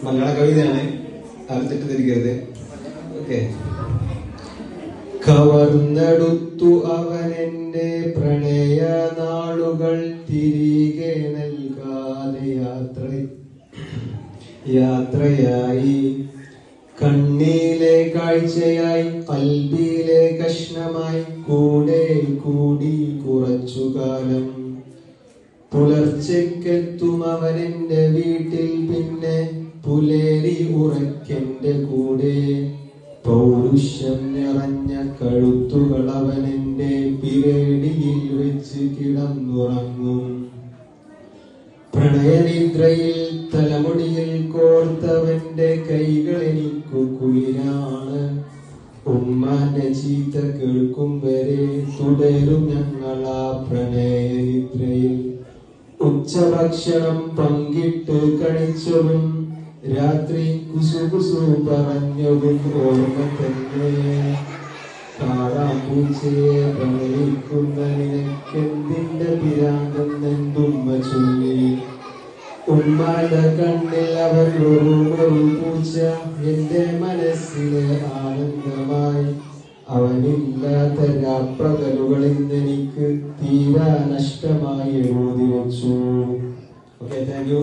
മലയാള കവിതയാണ്, അത് തെറ്റിദ്ധരിക്കരുത്. ഓക്കെ. കവർന്നെടുത്തു അവനെന്റെ പ്രണയ നാളുകൾ തിരികെ നൽകാതെ യാത്രയായി. കണ്ണിലെ കാഴ്ചയായി കൽബിലെ കഷ്ണമായി കൂടെ കൂടി കുറച്ചുകാലം. പുലർച്ചയ്ക്കെത്തും അവനെന്റെ വീട്ടിൽ, പിന്നെ പുലരി ഉറക്കെന്റെ കൂടെ. പൗരുഷം നിറഞ്ഞ കഴുത്തുകൾ അവനെന്റെ പിരടിയിൽ വെച്ച് കിടന്നുറങ്ങും. പ്രണയനിദ്രയിൽ തലമുടിയിൽ കോർത്തവന്റെ കൈകൾ എനിക്കു കുളിരാണ്. ഉമ്മാന്റെ ചീത്ത കേൾക്കും വരെ തുടരും ഞങ്ങളാ പ്രണയനിദ്രയിൽ. ഉച്ചഭക്ഷണം പങ്കിട്ട് കഴിച്ചതും രാത്രി കുസുകുസു പറഞ്ഞതും ഓർമ്മ തന്നെ. കാടാമ്പൂച്ചയെ പ്രണയിക്കുന്ന നിനക്കെന്തിന്റെ പിരാന്തെന്നുമ്മ ചൊല്ലി. ഉമ്മാന്റെ കണ്ണിൽ അവൻ ഒരു പൂച്ച, എന്റെ മനസ്സിലെ ആനന്ദമായി. അവനില്ലാത്ത രാപ്പകലുകൾ ഇന്നെനിക്ക് തീരാ നഷ്ടമായി എഴുതി വെച്ചു. Okay, thank you.